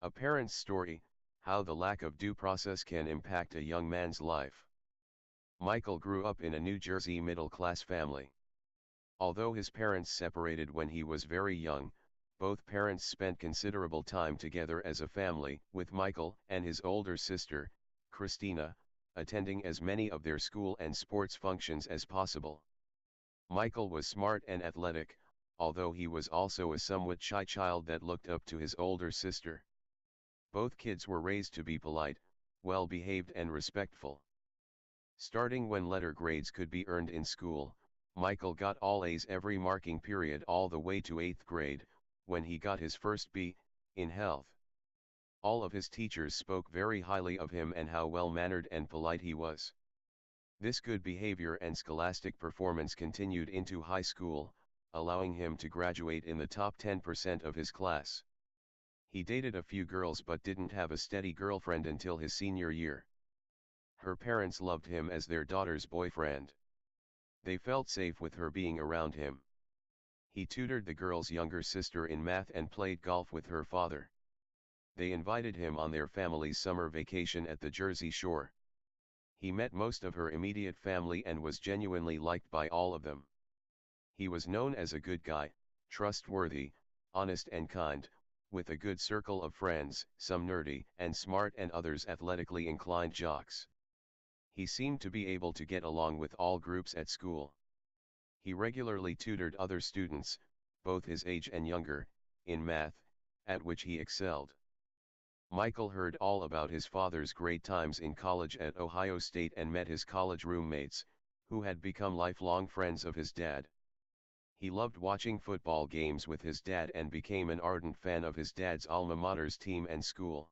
A parent's story, how the lack of due process can impact a young man's life. Michael grew up in a New Jersey middle-class family. Although his parents separated when he was very young, both parents spent considerable time together as a family, with Michael and his older sister, Christina, attending as many of their school and sports functions as possible. Michael was smart and athletic, although he was also a somewhat shy child that looked up to his older sister. Both kids were raised to be polite, well-behaved and respectful. Starting when letter grades could be earned in school, Michael got all A's every marking period all the way to 8th grade, when he got his first B, in health. All of his teachers spoke very highly of him and how well-mannered and polite he was. This good behavior and scholastic performance continued into high school, allowing him to graduate in the top 10% of his class. He dated a few girls but didn't have a steady girlfriend until his senior year. Her parents loved him as their daughter's boyfriend. They felt safe with her being around him. He tutored the girl's younger sister in math and played golf with her father. They invited him on their family's summer vacation at the Jersey Shore. He met most of her immediate family and was genuinely liked by all of them. He was known as a good guy, trustworthy, honest and kind, with a good circle of friends, some nerdy and smart and others athletically inclined jocks. He seemed to be able to get along with all groups at school. He regularly tutored other students, both his age and younger, in math, at which he excelled. Michael heard all about his father's great times in college at Ohio State and met his college roommates, who had become lifelong friends of his dad. He loved watching football games with his dad and became an ardent fan of his dad's alma mater's team and school.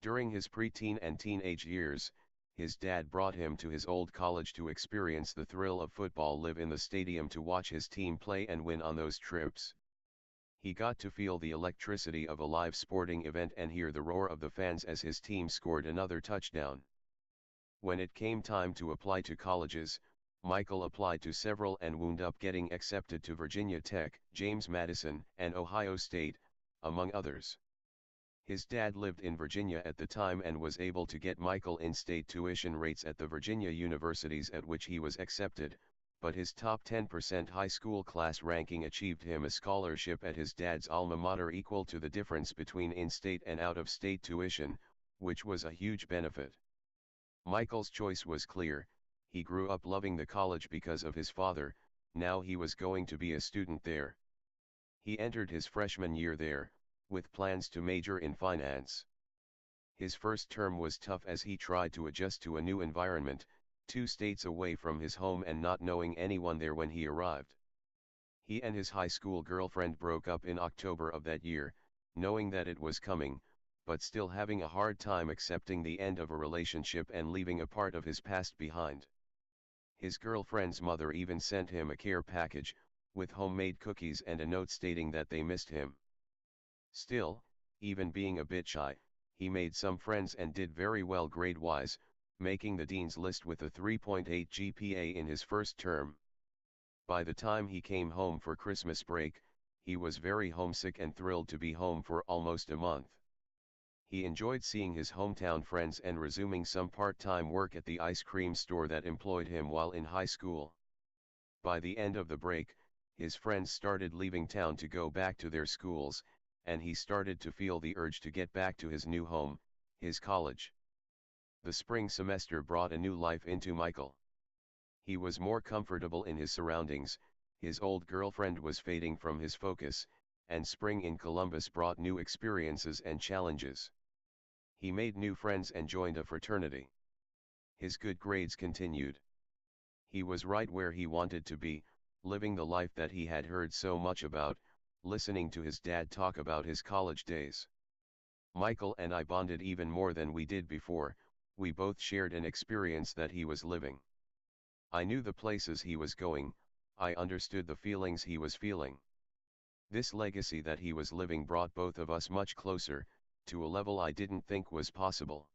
During his preteen and teenage years, his dad brought him to his old college to experience the thrill of football, live in the stadium to watch his team play and win on those trips. He got to feel the electricity of a live sporting event and hear the roar of the fans as his team scored another touchdown. When it came time to apply to colleges, Michael applied to several and wound up getting accepted to Virginia Tech, James Madison, and Ohio State, among others. His dad lived in Virginia at the time and was able to get Michael in-state tuition rates at the Virginia universities at which he was accepted, but his top 10% high school class ranking achieved him a scholarship at his dad's alma mater equal to the difference between in-state and out-of-state tuition, which was a huge benefit. Michael's choice was clear. He grew up loving the college because of his father. Now he was going to be a student there. He entered his freshman year there, with plans to major in finance. His first term was tough as he tried to adjust to a new environment, 2 states away from his home and not knowing anyone there when he arrived. He and his high school girlfriend broke up in October of that year, knowing that it was coming, but still having a hard time accepting the end of a relationship and leaving a part of his past behind. His girlfriend's mother even sent him a care package, with homemade cookies and a note stating that they missed him. Still, even being a bit shy, he made some friends and did very well grade-wise, making the dean's list with a 3.8 GPA in his first term. By the time he came home for Christmas break, he was very homesick and thrilled to be home for almost a month. He enjoyed seeing his hometown friends and resuming some part-time work at the ice cream store that employed him while in high school. By the end of the break, his friends started leaving town to go back to their schools, and he started to feel the urge to get back to his new home, his college. The spring semester brought a new life into Michael. He was more comfortable in his surroundings, his old girlfriend was fading from his focus, and spring in Columbus brought new experiences and challenges. He made new friends and joined a fraternity. His good grades continued. He was right where he wanted to be, living the life that he had heard so much about, listening to his dad talk about his college days. Michael and I bonded even more than we did before. We both shared an experience that he was living. I knew the places he was going, I understood the feelings he was feeling. This legacy that he was living brought both of us much closer, to a level I didn't think was possible.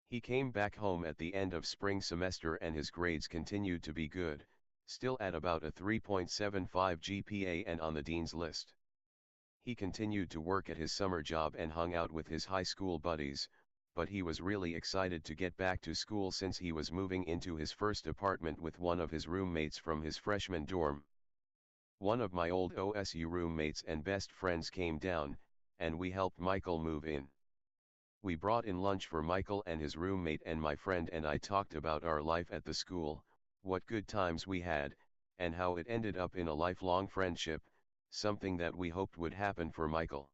He came back home at the end of spring semester and his grades continued to be good, still at about a 3.75 GPA and on the dean's list. He continued to work at his summer job and hung out with his high school buddies, but he was really excited to get back to school since he was moving into his first apartment with one of his roommates from his freshman dorm. One of my old OSU roommates and best friends came down, and we helped Michael move in. We brought in lunch for Michael and his roommate, and my friend and I talked about our life at the school, what good times we had, and how it ended up in a lifelong friendship, something that we hoped would happen for Michael.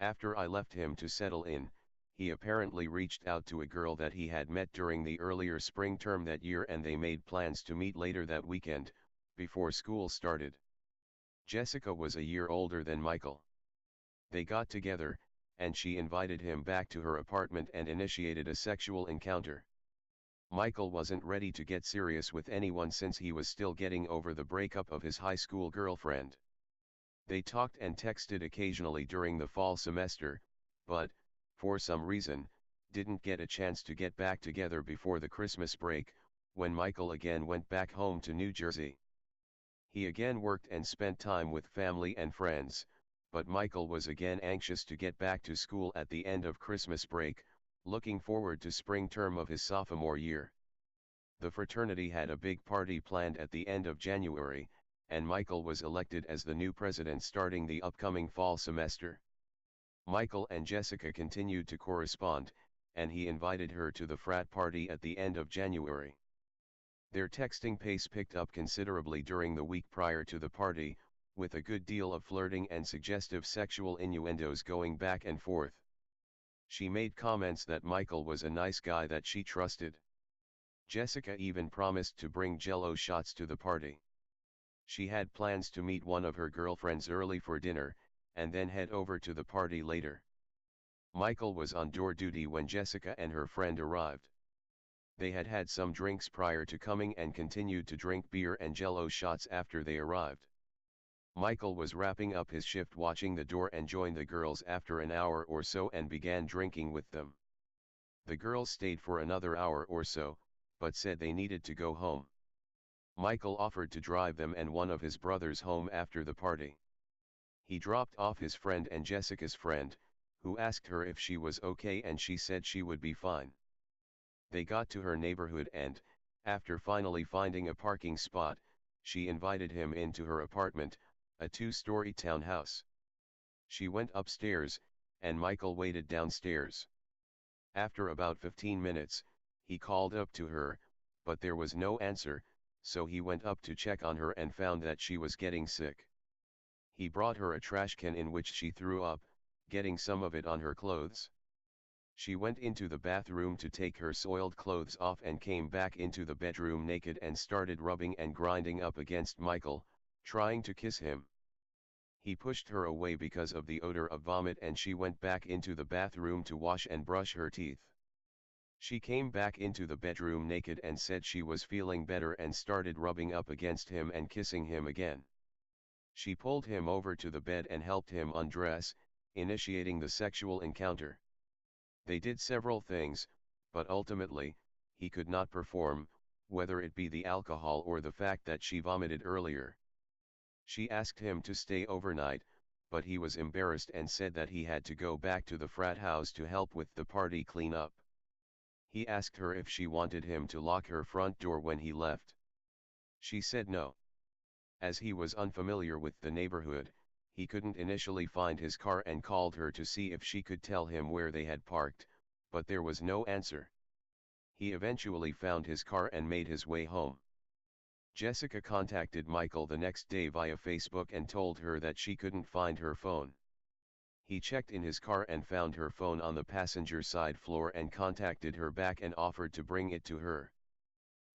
After I left him to settle in, he apparently reached out to a girl that he had met during the earlier spring term that year, and they made plans to meet later that weekend, before school started. Jessica was a year older than Michael. They got together, and she invited him back to her apartment and initiated a sexual encounter. Michael wasn't ready to get serious with anyone since he was still getting over the breakup of his high school girlfriend. They talked and texted occasionally during the fall semester, but, for some reason, didn't get a chance to get back together before the Christmas break, when Michael again went back home to New Jersey. He again worked and spent time with family and friends, but Michael was again anxious to get back to school at the end of Christmas break, looking forward to spring term of his sophomore year. The fraternity had a big party planned at the end of January, and Michael was elected as the new president starting the upcoming fall semester. Michael and Jessica continued to correspond, and he invited her to the frat party at the end of January. Their texting pace picked up considerably during the week prior to the party, with a good deal of flirting and suggestive sexual innuendos going back and forth. She made comments that Michael was a nice guy that she trusted. Jessica even promised to bring Jell-O shots to the party. She had plans to meet one of her girlfriends early for dinner, and then head over to the party later. Michael was on door duty when Jessica and her friend arrived. They had had some drinks prior to coming and continued to drink beer and Jell-O shots after they arrived. Michael was wrapping up his shift watching the door and joined the girls after an hour or so and began drinking with them. The girls stayed for another hour or so, but said they needed to go home. Michael offered to drive them and one of his brothers home after the party. He dropped off his friend and Jessica's friend, who asked her if she was okay, and she said she would be fine. They got to her neighborhood and, after finally finding a parking spot, she invited him into her apartment, a 2-story townhouse. She went upstairs, and Michael waited downstairs. After about 15 minutes, he called up to her, but there was no answer, so he went up to check on her and found that she was getting sick. He brought her a trash can in which she threw up, getting some of it on her clothes. She went into the bathroom to take her soiled clothes off and came back into the bedroom naked and started rubbing and grinding up against Michael, trying to kiss him. He pushed her away because of the odor of vomit, and she went back into the bathroom to wash and brush her teeth. She came back into the bedroom naked and said she was feeling better and started rubbing up against him and kissing him again. She pulled him over to the bed and helped him undress, initiating the sexual encounter. They did several things, but ultimately, he could not perform, whether it be the alcohol or the fact that she vomited earlier. She asked him to stay overnight, but he was embarrassed and said that he had to go back to the frat house to help with the party cleanup. He asked her if she wanted him to lock her front door when he left. She said no. As he was unfamiliar with the neighborhood, he couldn't initially find his car and called her to see if she could tell him where they had parked, but there was no answer. He eventually found his car and made his way home. Jessica contacted Michael the next day via Facebook and told her that she couldn't find her phone. He checked in his car and found her phone on the passenger side floor and contacted her back and offered to bring it to her.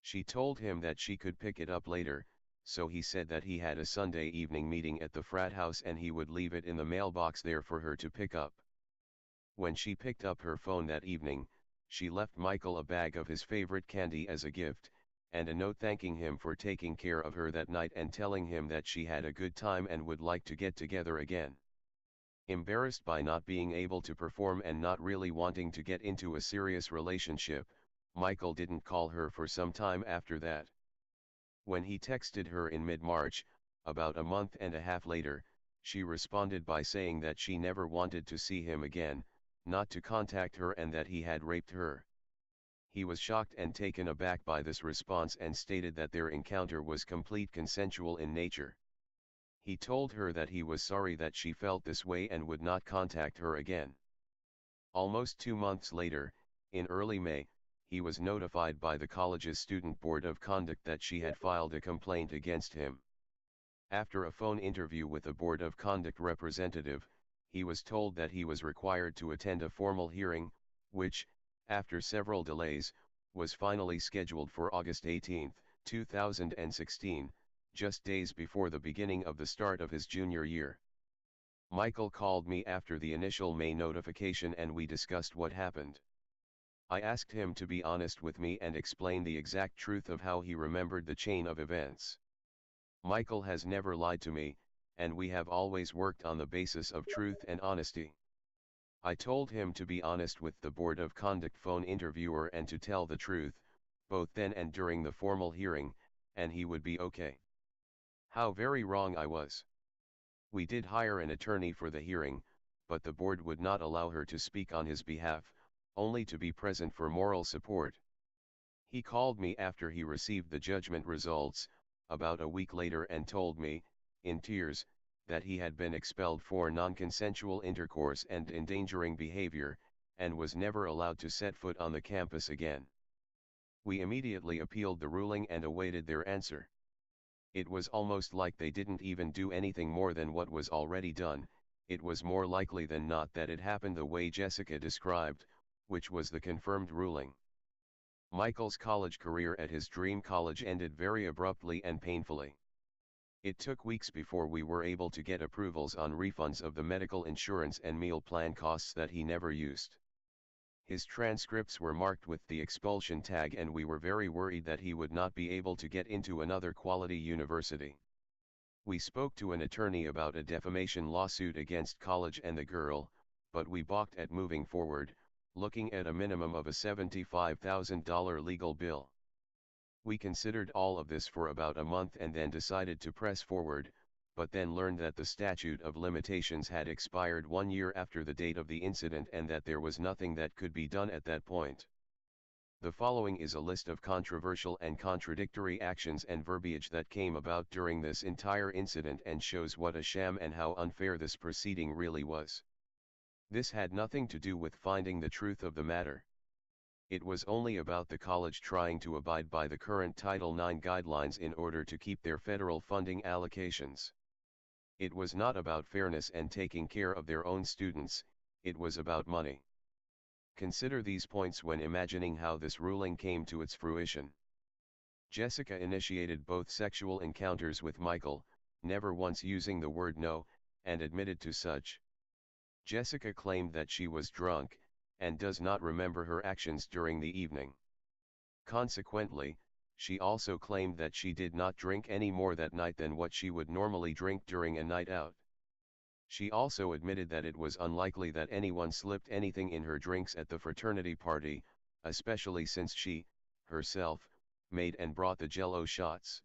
She told him that she could pick it up later, so he said that he had a Sunday evening meeting at the frat house and he would leave it in the mailbox there for her to pick up. When she picked up her phone that evening, she left Michael a bag of his favorite candy as a gift, and a note thanking him for taking care of her that night and telling him that she had a good time and would like to get together again. Embarrassed by not being able to perform and not really wanting to get into a serious relationship, Michael didn't call her for some time after that. When he texted her in mid-March, about a month and a half later, She responded by saying that she never wanted to see him again, not to contact her, and that he had raped her. He was shocked and taken aback by this response and stated that their encounter was complete consensual in nature. He told her that he was sorry that she felt this way and would not contact her again. Almost 2 months later, in early May, he was notified by the college's student board of conduct that she had filed a complaint against him. After a phone interview with a board of conduct representative, he was told that he was required to attend a formal hearing, which, after several delays, was finally scheduled for August 18, 2016, just days before the beginning of the start of his junior year. Michael called me after the initial May notification and we discussed what happened. I asked him to be honest with me and explain the exact truth of how he remembered the chain of events. Michael has never lied to me, and we have always worked on the basis of truth and honesty. I told him to be honest with the board of conduct phone interviewer and to tell the truth, both then and during the formal hearing, and he would be okay. How very wrong I was. We did hire an attorney for the hearing, but the board would not allow her to speak on his behalf, only to be present for moral support. He called me after he received the judgment results, about a week later, and told me, in tears, that he had been expelled for non-consensual intercourse and endangering behavior, and was never allowed to set foot on the campus again. We immediately appealed the ruling and awaited their answer. It was almost like they didn't even do anything more than what was already done. It was more likely than not that it happened the way Jessica described, which was the confirmed ruling. Michael's college career at his dream college ended very abruptly and painfully. It took weeks before we were able to get approvals on refunds of the medical insurance and meal plan costs that he never used. His transcripts were marked with the expulsion tag, and we were very worried that he would not be able to get into another quality university. We spoke to an attorney about a defamation lawsuit against college and the girl, but we balked at moving forward, looking at a minimum of a $75,000 legal bill. We considered all of this for about a month and then decided to press forward, but then learned that the statute of limitations had expired 1 year after the date of the incident and that there was nothing that could be done at that point. The following is a list of controversial and contradictory actions and verbiage that came about during this entire incident and shows what a sham and how unfair this proceeding really was. This had nothing to do with finding the truth of the matter. It was only about the college trying to abide by the current Title IX guidelines in order to keep their federal funding allocations. It was not about fairness and taking care of their own students, it was about money. Consider these points when imagining how this ruling came to its fruition. Jessica initiated both sexual encounters with Michael, never once using the word no, and admitted to such. Jessica claimed that she was drunk, and does not remember her actions during the evening. Consequently, she also claimed that she did not drink any more that night than what she would normally drink during a night out. She also admitted that it was unlikely that anyone slipped anything in her drinks at the fraternity party, especially since she, herself, made and brought the Jell-O shots.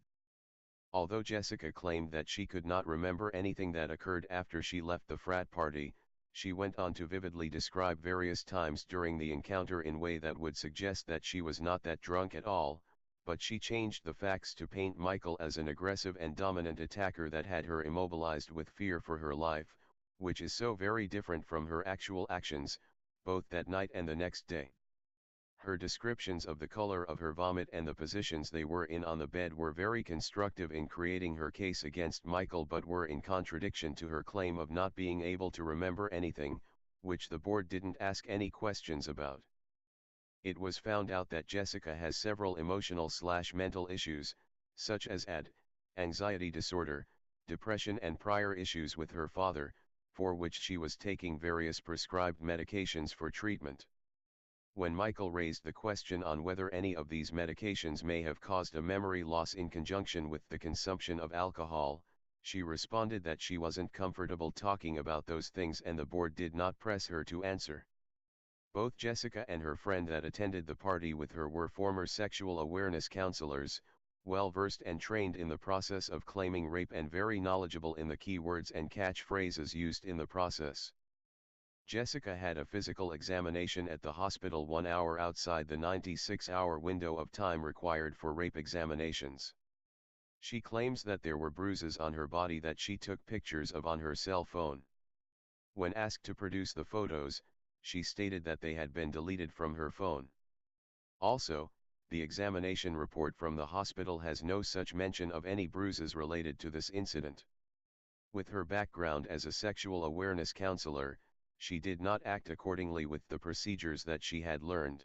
Although Jessica claimed that she could not remember anything that occurred after she left the frat party, she went on to vividly describe various times during the encounter in a way that would suggest that she was not that drunk at all, but she changed the facts to paint Michael as an aggressive and dominant attacker that had her immobilized with fear for her life, which is so very different from her actual actions, both that night and the next day. Her descriptions of the color of her vomit and the positions they were in on the bed were very constructive in creating her case against Michael, but were in contradiction to her claim of not being able to remember anything, which the board didn't ask any questions about. It was found out that Jessica has several emotional/mental issues, such as anxiety disorder, depression, and prior issues with her father, for which she was taking various prescribed medications for treatment. When Michael raised the question on whether any of these medications may have caused a memory loss in conjunction with the consumption of alcohol, she responded that she wasn't comfortable talking about those things and the board did not press her to answer. Both Jessica and her friend that attended the party with her were former sexual awareness counselors, well versed and trained in the process of claiming rape and very knowledgeable in the keywords and catchphrases used in the process. Jessica had a physical examination at the hospital 1 hour outside the 96-hour window of time required for rape examinations. She claims that there were bruises on her body that she took pictures of on her cell phone. When asked to produce the photos, she stated that they had been deleted from her phone. Also, the examination report from the hospital has no such mention of any bruises related to this incident. With her background as a sexual awareness counselor, she did not act accordingly with the procedures that she had learned.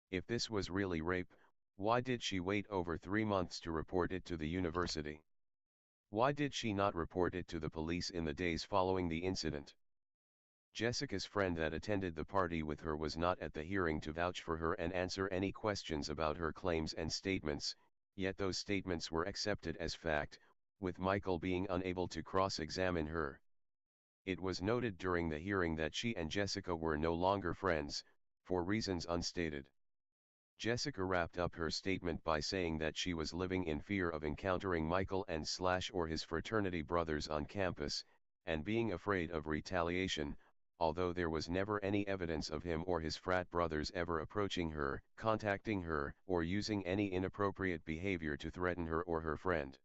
If this was really rape, why did she wait over 3 months to report it to the university? Why did she not report it to the police in the days following the incident? Jessica's friend that attended the party with her was not at the hearing to vouch for her and answer any questions about her claims and statements, yet those statements were accepted as fact, with Michael being unable to cross-examine her. It was noted during the hearing that she and Jessica were no longer friends, for reasons unstated. Jessica wrapped up her statement by saying that she was living in fear of encountering Michael and or his fraternity brothers on campus, and being afraid of retaliation, although there was never any evidence of him or his frat brothers ever approaching her, contacting her, or using any inappropriate behavior to threaten her or her friend.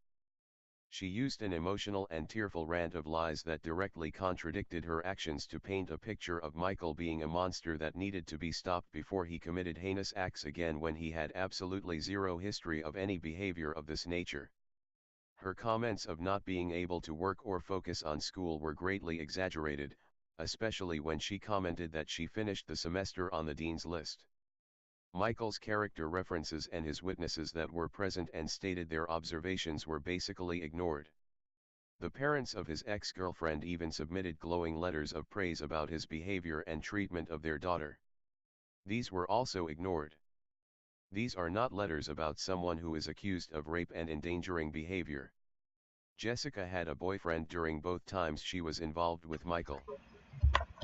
She used an emotional and tearful rant of lies that directly contradicted her actions to paint a picture of Michael being a monster that needed to be stopped before he committed heinous acts again when he had absolutely zero history of any behavior of this nature. Her comments of not being able to work or focus on school were greatly exaggerated, especially when she commented that she finished the semester on the dean's list. Michael's character references and his witnesses that were present and stated their observations were basically ignored. The parents of his ex-girlfriend even submitted glowing letters of praise about his behavior and treatment of their daughter. These were also ignored. These are not letters about someone who is accused of rape and endangering behavior. Jessica had a boyfriend during both times she was involved with Michael.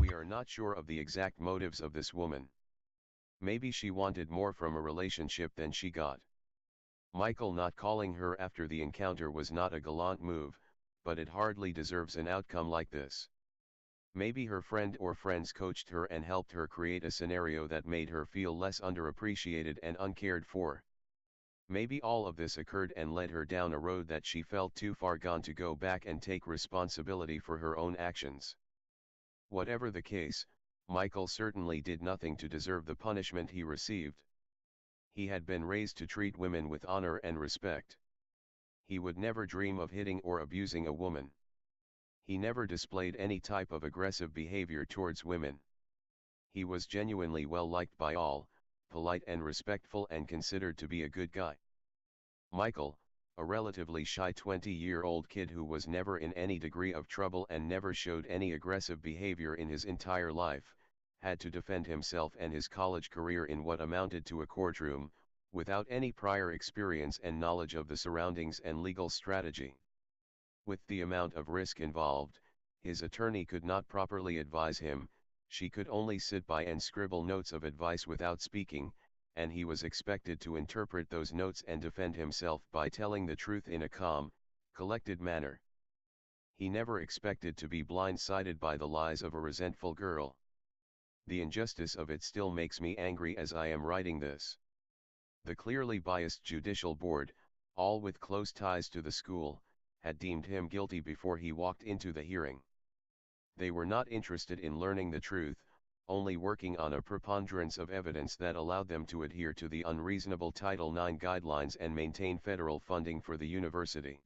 We are not sure of the exact motives of this woman. Maybe she wanted more from a relationship than she got. Michael not calling her after the encounter was not a gallant move, but it hardly deserves an outcome like this. Maybe her friend or friends coached her and helped her create a scenario that made her feel less underappreciated and uncared for. Maybe all of this occurred and led her down a road that she felt too far gone to go back and take responsibility for her own actions. Whatever the case, Michael certainly did nothing to deserve the punishment he received. He had been raised to treat women with honor and respect. He would never dream of hitting or abusing a woman. He never displayed any type of aggressive behavior towards women. He was genuinely well liked by all, polite and respectful and considered to be a good guy. Michael, a relatively shy 20-year-old kid who was never in any degree of trouble and never showed any aggressive behavior in his entire life, had to defend himself and his college career in what amounted to a courtroom, without any prior experience and knowledge of the surroundings and legal strategy. With the amount of risk involved, his attorney could not properly advise him, she could only sit by and scribble notes of advice without speaking, and he was expected to interpret those notes and defend himself by telling the truth in a calm, collected manner. He never expected to be blindsided by the lies of a resentful girl. The injustice of it still makes me angry as I am writing this. The clearly biased judicial board, all with close ties to the school, had deemed him guilty before he walked into the hearing. They were not interested in learning the truth, only working on a preponderance of evidence that allowed them to adhere to the unreasonable Title IX guidelines and maintain federal funding for the university.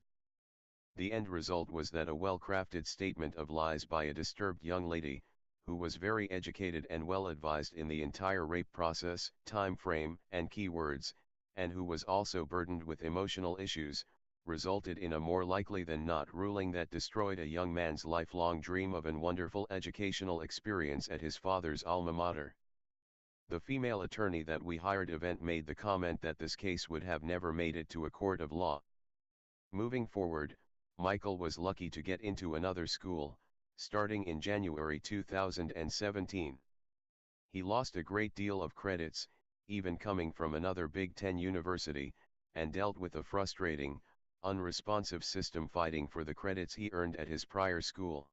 The end result was that a well-crafted statement of lies by a disturbed young lady, who was very educated and well-advised in the entire rape process, time frame, and keywords, and who was also burdened with emotional issues, resulted in a more likely than not ruling that destroyed a young man's lifelong dream of an wonderful educational experience at his father's alma mater. The female attorney that we hired made the comment that this case would have never made it to a court of law. Moving forward, Michael was lucky to get into another school, starting in January 2017. He lost a great deal of credits, even coming from another Big Ten university, and dealt with a frustrating, unresponsive system fighting for the credits he earned at his prior school.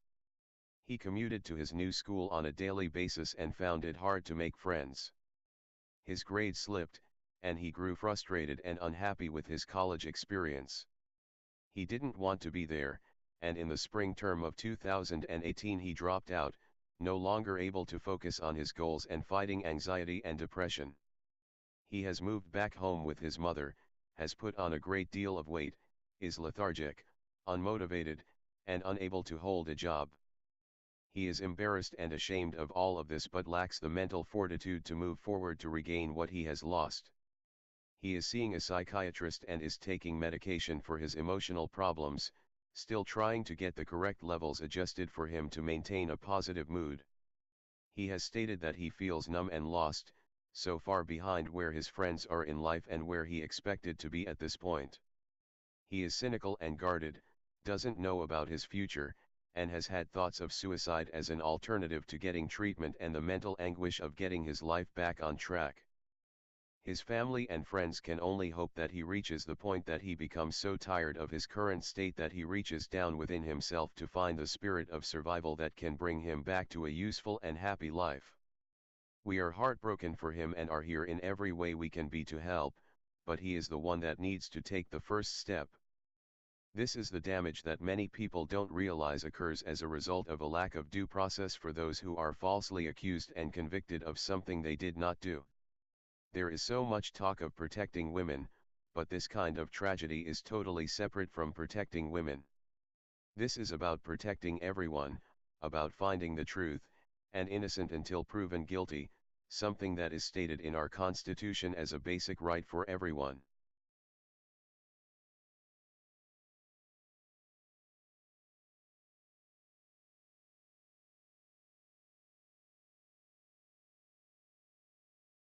He commuted to his new school on a daily basis and found it hard to make friends. His grades slipped, and he grew frustrated and unhappy with his college experience. He didn't want to be there, and in the spring term of 2018 he dropped out, no longer able to focus on his goals and fighting anxiety and depression. He has moved back home with his mother, has put on a great deal of weight, is lethargic, unmotivated, and unable to hold a job. He is embarrassed and ashamed of all of this but lacks the mental fortitude to move forward to regain what he has lost. He is seeing a psychiatrist and is taking medication for his emotional problems, still trying to get the correct levels adjusted for him to maintain a positive mood. He has stated that he feels numb and lost, so far behind where his friends are in life and where he expected to be at this point. He is cynical and guarded, doesn't know about his future, and has had thoughts of suicide as an alternative to getting treatment and the mental anguish of getting his life back on track. His family and friends can only hope that he reaches the point that he becomes so tired of his current state that he reaches down within himself to find the spirit of survival that can bring him back to a useful and happy life. We are heartbroken for him and are here in every way we can be to help, but he is the one that needs to take the first step. This is the damage that many people don't realize occurs as a result of a lack of due process for those who are falsely accused and convicted of something they did not do. There is so much talk of protecting women, but this kind of tragedy is totally separate from protecting women. This is about protecting everyone, about finding the truth, and innocent until proven guilty, something that is stated in our Constitution as a basic right for everyone.